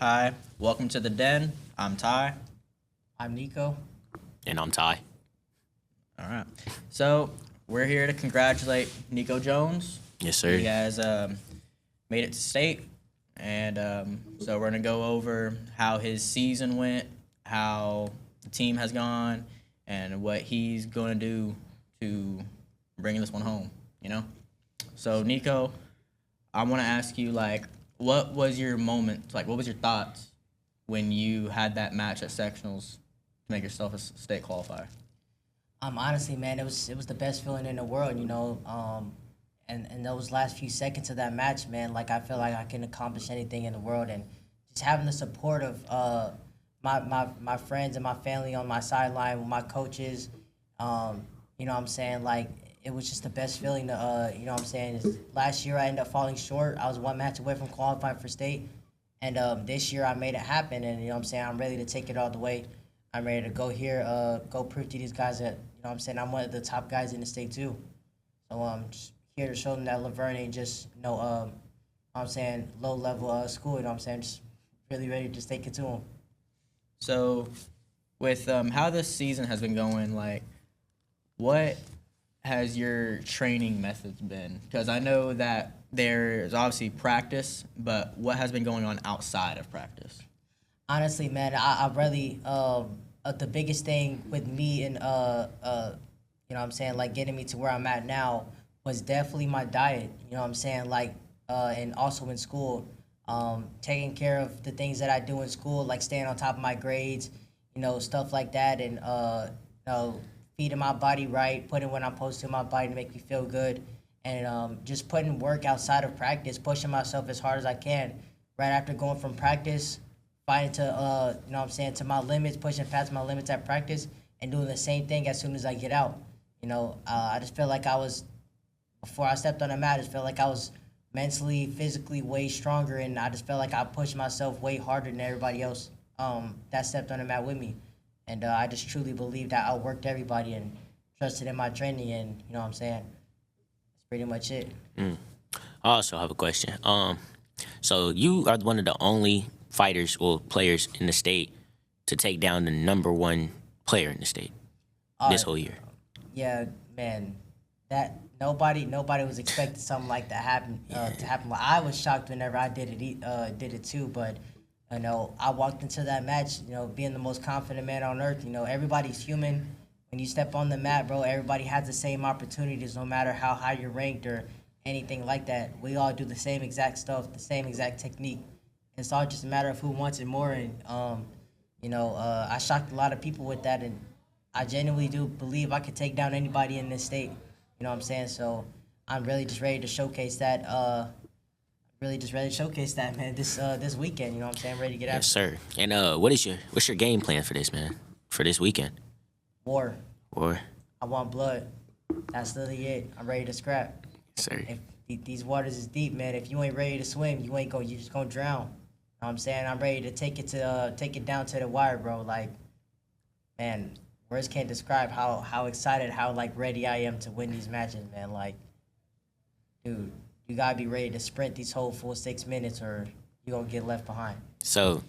Hi, welcome to the Den. I'm Ty. I'm Nico. And I'm Ty. All right. So we're here to congratulate Nycco Jones. Yes, sir. He has made it to state, and so we're gonna go over how his season went, how the team has gone, and what he's going to do to bring this one home. You know. So Nico, I want to ask you what was your moment? What was your thoughts when you had that match at sectionals to make yourself a state qualifier? Honestly, man, it was the best feeling in the world, you know. And those last few seconds of that match, man, I feel like I can accomplish anything in the world, and just having the support of my friends and my family on my sideline, with my coaches, you know what I'm saying, it was just the best feeling to, you know what I'm saying. Last year I ended up falling short. I was one match away from qualifying for state, and this year I made it happen, and you know what I'm saying, I'm ready to take it all the way. I'm ready to go here, go prove to these guys that, you know what I'm saying, I'm one of the top guys in the state too. So just here to show them that Laverne ain't just you know what I'm saying, low level school, you know what I'm saying, just really ready to just take it to them. So, with how this season has been going, what has your training methods been? Because I know that there's obviously practice, but what has been going on outside of practice? Honestly, man, I really the biggest thing with me and you know what I'm saying, getting me to where I'm at now was definitely my diet. You know what I'm saying, and also in school, taking care of the things that I do in school, like staying on top of my grades, you know, stuff like that, and you know, feeding my body right, putting what I'm supposed to in my body to make me feel good, and just putting work outside of practice, pushing myself as hard as I can. Right after going from practice, fighting to you know what I'm saying, to my limits, pushing past my limits at practice, and doing the same thing as soon as I get out. You know, I just feel like I was, before I stepped on the mat, I just felt like I was mentally, physically way stronger, and I just felt like I pushed myself way harder than everybody else that stepped on the mat with me. And I just truly believe that I outworked everybody and trusted in my training, and you know what I'm saying, that's pretty much it. I also have a question. So you are one of the only fighters or players in the state to take down the number one player in the state this whole year. Yeah, man, that nobody was expecting something like that to happen. I was shocked whenever I did it too, but you know, I walked into that match, you know, being the most confident man on earth. You know, everybody's human. When you step on the mat, bro, everybody has the same opportunities, no matter how high you're ranked or anything like that. We all do the same exact stuff, the same exact technique. It's all just a matter of who wants it more. And you know, I shocked a lot of people with that, and I genuinely do believe I could take down anybody in this state. You know what I'm saying? So I'm really just ready to showcase that. Man. This weekend. You know what I'm saying? Ready to get Yes, after sir. And what's your game plan for this, man? For this weekend? war. Or I want blood. That's literally it. I'm ready to scrap. yes, sir. If these waters is deep, man. If you ain't ready to swim, you just gonna drown. You know what I'm saying? I'm ready to take it down to the wire, bro. Man, words can't describe how excited, how ready I am to win these matches, man. Dude, you gotta be ready to sprint these whole full 6 minutes, or you gonna get left behind. So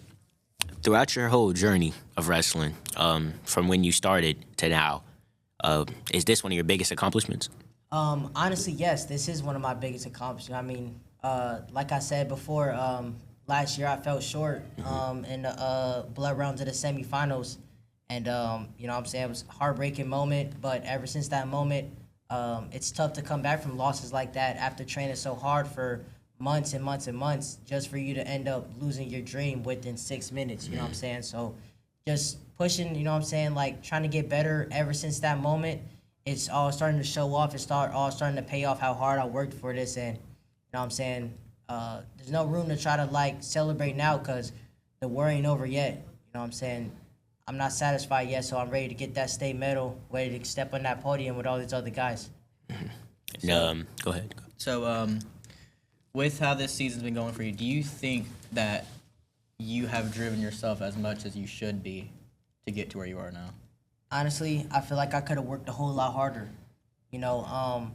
throughout your whole journey of wrestling, from when you started to now, is this one of your biggest accomplishments? Honestly, yes, this is one of my biggest accomplishments. I mean, like I said before, last year I fell short in the blood rounds of the semifinals, and you know what I'm saying, it was a heartbreaking moment. But ever since that moment, it's tough to come back from losses like that after training so hard for months and months and months, just for you to end up losing your dream within 6 minutes. You know what I'm saying? So just pushing, you know what I'm saying, trying to get better ever since that moment. It's all starting to show off. It's all starting to pay off how hard I worked for this. And you know what I'm saying, there's no room to try to celebrate now, because the war ain't over yet. You know what I'm saying? I'm not satisfied yet, so I'm ready to get that state medal, ready to step on that podium with all these other guys. Go ahead. So, with how this season's been going for you, do you think that you have driven yourself as much as you should be to get to where you are now? Honestly, I feel like I could have worked a whole lot harder. You know,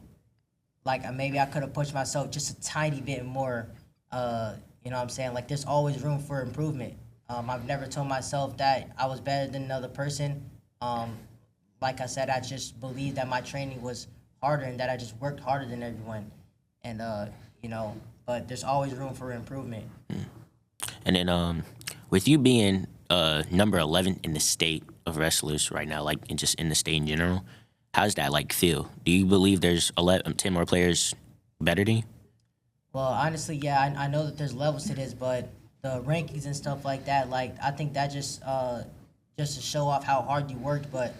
maybe I could have pushed myself just a tiny bit more, you You know what I'm saying? Like, there's always room for improvement. I've never told myself that I was better than another person. Like I said, I just believed that my training was harder and that I just worked harder than everyone. And, you know, but there's always room for improvement. And then with you being number 11 in the state of wrestlers right now, like and just in the state in general, how does that like feel? Do you believe there's 10 more players better than you? Well, honestly, yeah, I know that there's levels to this, but the rankings and stuff like that, like, I think that just to show off how hard you worked, but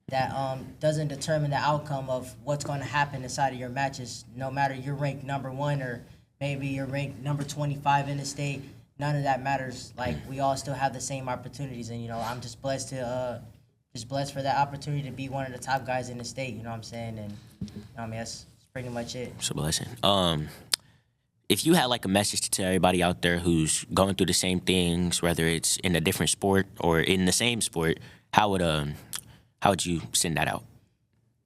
that doesn't determine the outcome of what's going to happen inside of your matches. No matter you're ranked number 1 or maybe you're ranked number 25 in the state, none of that matters. Like, we all still have the same opportunities, and you know, I'm just blessed for that opportunity to be one of the top guys in the state. You know what I'm saying? And I mean, that's pretty much it. It's a blessing. If you had like a message to tell everybody out there who's going through the same things, whether it's in a different sport or in the same sport, how would you send that out?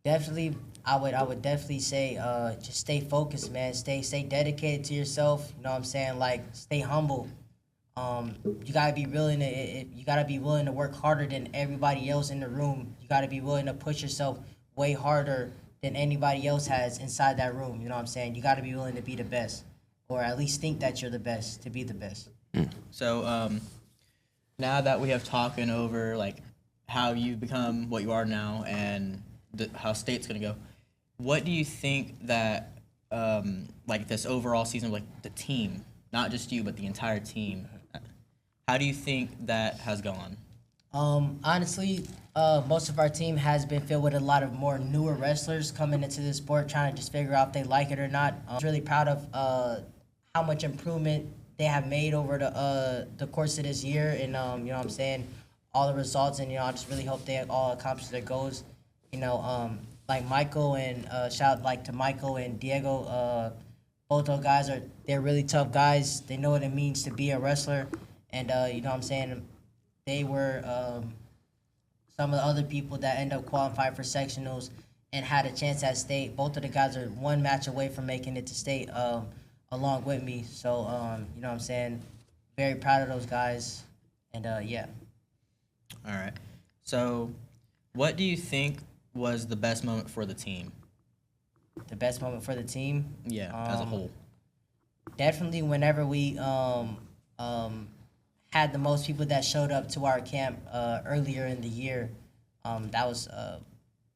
Definitely, I would definitely say just stay focused, man. Stay dedicated to yourself. You know what I'm saying? Like, stay humble. You gotta be willing to work harder than everybody else in the room. You gotta be willing to push yourself way harder than anybody else has inside that room. You know what I'm saying? You gotta be willing to be the best, or at least think that you're the best to be the best. So now that we have talking over like how you've become what you are now and how state's gonna go, what do you think that like this overall season, like the team, not just you but the entire team, how do you think that has gone? Honestly, most of our team has been filled with a lot of more newer wrestlers coming into the sport, trying to just figure out if they like it or not. I'm really proud of how much improvement they have made over the course of this year, and you know what I'm saying, all the results, and you know, I just really hope they all accomplish their goals. You know, like Michael and shout out like to Michael and Diego. Both those guys they're really tough guys. They know what it means to be a wrestler, and you know what I'm saying, they were some of the other people that end up qualifying for sectionals and had a chance at state. Both of the guys are one match away from making it to state along with me. So, you know what I'm saying, very proud of those guys. And, yeah. All right. So what do you think was the best moment for the team? The best moment for the team? Yeah, as a whole. Definitely whenever we had the most people that showed up to our camp earlier in the year. That was a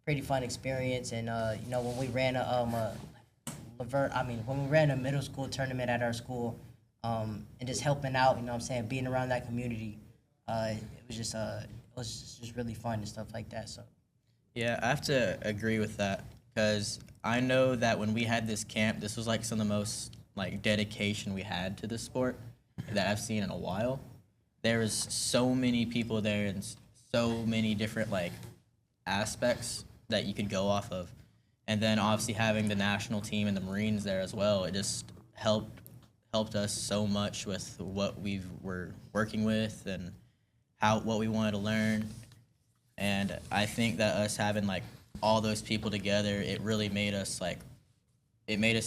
pretty fun experience. And you know, when we ran when we ran a middle school tournament at our school, and just helping out, you know what I'm saying, being around that community, it was just really fun and stuff like that. So Yeah, I have to agree with that because I know that when we had this camp, this was like some of the most like dedication we had to the sport that I've seen in a while. There was so many people there and so many different like aspects that you could go off of. And then obviously having the national team and the Marines there as well, it just helped us so much with what we were working with and what we wanted to learn. And I think that us having like all those people together, it really made us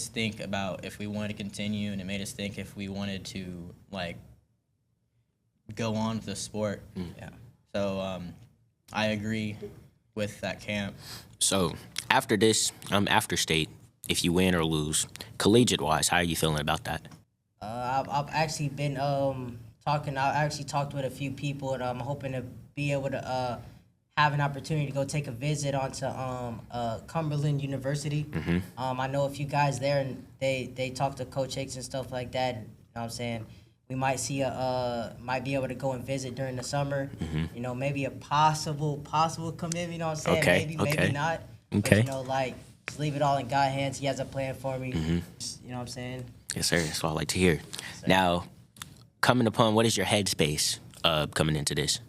think about if we wanted to continue, and it made us think if we wanted to like go on with the sport. Yeah. So I agree with that camp. So after this, after state, if you win or lose, collegiate-wise, how are you feeling about that? I've actually been talking. I actually talked with a few people, and I'm hoping to be able to have an opportunity to go take a visit onto Cumberland University. Mm-hmm. I know a few guys there, and they talk to Coach Hicks and stuff like that. And, you know what I'm saying, we might might be able to go and visit during the summer. Mm-hmm. You know, maybe a possible commitment. You know what I'm saying? Okay, Maybe not. Okay. But, you know, like, just leave it all in God's hands. He has a plan for me. Mm-hmm. You know what I'm saying? Yes, sir. That's what I like to hear. Now, coming upon, what is your headspace coming into this?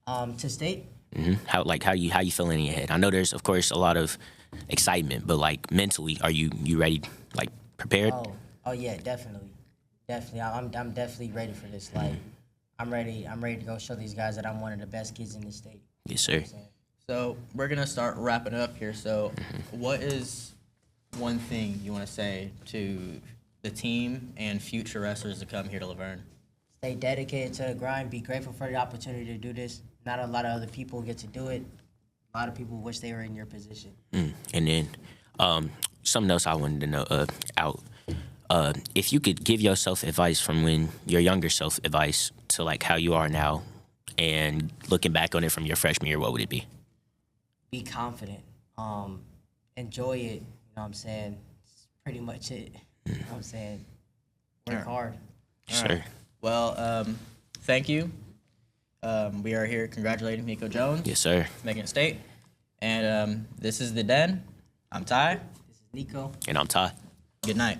To state. Mm-hmm. How you feeling in your head? I know there's of course a lot of excitement, but like mentally, are you ready, like prepared? Oh yeah, definitely. I'm definitely ready for this. Like, I'm ready to go show these guys that I'm one of the best kids in the state. Yes, sir. So we're gonna start wrapping up here. So what is one thing you want to say to the team and future wrestlers to come here to Laverne? Stay dedicated to the grind. Be grateful for the opportunity to do this. Not a lot of other people get to do it. A lot of people wish they were in your position. And then something else I wanted to know if you could give yourself advice from when your younger self advice to like how you are now and looking back on it from your freshman year, what would it be? Be confident. Enjoy it. You know what I'm saying? It's pretty much it. You know what I'm saying? Work hard. Sure. Well, thank you. We are here congratulating Nycco Jones. Yes, sir. Making it state. And this is The Den. I'm Ty. This is Nycco. And I'm Ty. Good night.